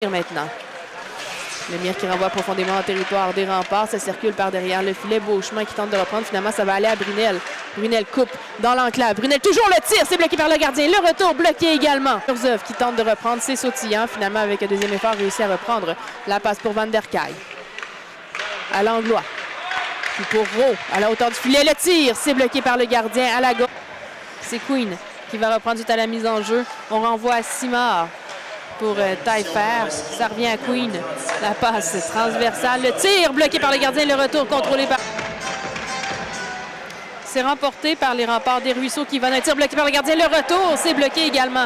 Maintenant. Lemire qui renvoie profondément en territoire des remparts. Ça circule par derrière le filet. Beauchemin qui tente de reprendre. Finalement, ça va aller à Brunel. Brunel coupe dans l'enclave. Brunel toujours le tir. C'est bloqué par le gardien. Le retour bloqué également. Urzov qui tente de reprendre. C'est sautillant. Finalement, avec un deuxième effort, réussit à reprendre. La passe pour Van der Kaai. À l'Anglois. Puis pour Rowe, à la hauteur du filet. Le tir. C'est bloqué par le gardien à la gauche. C'est Queen qui va reprendre tout à la mise en jeu. On renvoie à Simard. Pour Taillefer, ça revient à Queen. La passe transversale, le tir bloqué par le gardien, le retour contrôlé par... C'est remporté par les remparts des Ruisseaux qui va d'un tir bloqué par le gardien, le retour, c'est bloqué également.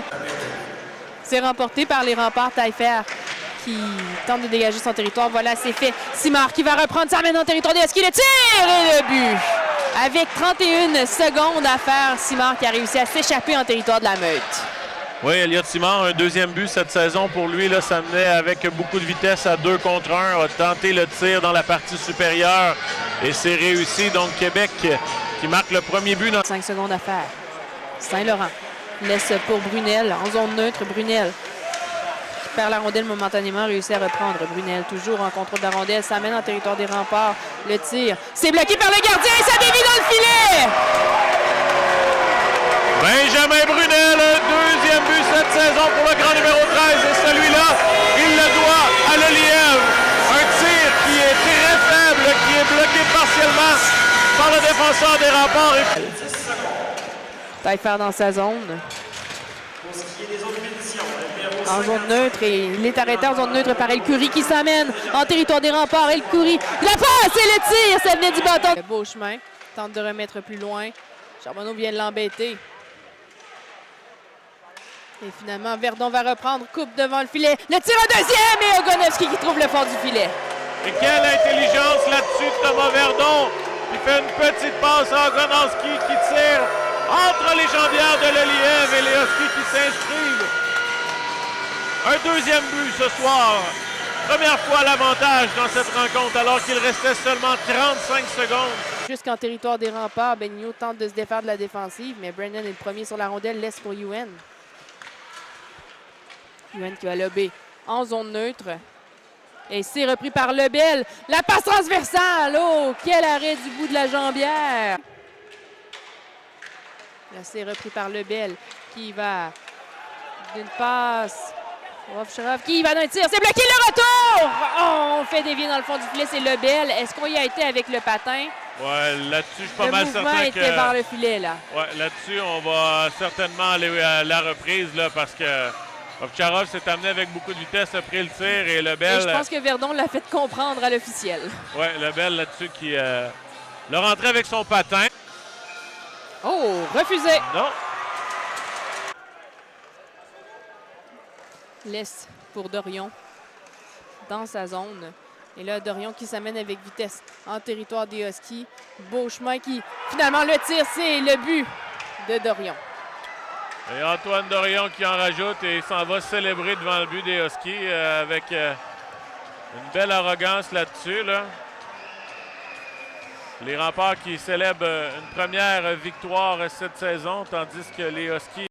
C'est remporté par les remparts Taillefer qui tente de dégager son territoire. Voilà, c'est fait. Simard qui va reprendre, ça amène en territoire des Huskies, le tir et le but. Avec 31 secondes à faire, Simard qui a réussi à s'échapper en territoire de la Meute. Oui, Elliott Simard, un deuxième but cette saison pour lui. Là, ça menait avec beaucoup de vitesse à 2 contre 1. A tenté le tir dans la partie supérieure et c'est réussi. Donc, Québec qui marque le premier but. 5 secondes à faire. Saint-Laurent laisse pour Brunel en zone neutre. Brunel qui perd la rondelle momentanément, réussit à reprendre. Brunel toujours en contrôle de la rondelle. Ça mène en territoire des remparts. Le tir, c'est bloqué par le gardien et ça dévie dans le filet! Benjamin Brunel, deuxième but cette saison pour le grand numéro 13 et celui-là, il le doit à Lelièvre. Un tir qui est très faible, qui est bloqué partiellement par le défenseur des remparts. Taillefer dans sa zone. En zone neutre et il est arrêté en zone neutre par El-Khoury qui s'amène en territoire des remparts. El-Khoury, la passe et le tir, ça venait du bâton. Beauchemin tente de remettre plus loin. Charbonneau vient de l'embêter. Et finalement, Verdon va reprendre, coupe devant le filet. Le tir en deuxième et Ogonowski qui trouve le fond du filet. Et quelle intelligence là-dessus de Thomas Verdon qui fait une petite passe à Ogonowski qui tire entre les jambières de Lelièvre et les Huskies qui s'inscrivent. Un deuxième but ce soir. Première fois l'avantage dans cette rencontre alors qu'il restait seulement 35 secondes. Jusqu'en territoire des remparts, Benigno tente de se défaire de la défensive, mais Brennan est le premier sur la rondelle, laisse pour Youan. Youan qui va lober en zone neutre. Et c'est repris par Lebel. La passe transversale! Oh, quel arrêt du bout de la jambière! Là, c'est repris par Lebel qui va d'une passe. Ovcharov qui va d'un tir. C'est bloqué le retour! Oh, on fait dévier dans le fond du filet. C'est Lebel. Est-ce qu'on y a été avec le patin? Ouais, là-dessus, je suis pas mal certain que... Le mouvement était vers le filet, là. Ouais, là-dessus, on va certainement aller à la reprise, là, parce que Ovcharov s'est amené avec beaucoup de vitesse, a pris le tir et Lebel... Et je pense que Verdon l'a fait comprendre à l'officiel. Ouais, Lebel là-dessus qui l'a rentré avec son patin. Oh, refusé! Non. Laisse pour Dorion dans sa zone. Et là, Dorion qui s'amène avec vitesse en territoire des Huskies. Beauchemin qui, finalement, le tire, c'est le but de Dorion. Et Antoine Dorion qui en rajoute et s'en va célébrer devant le but des Huskies avec une belle arrogance là-dessus. Là. Les remparts qui célèbrent une première victoire cette saison, tandis que les Huskies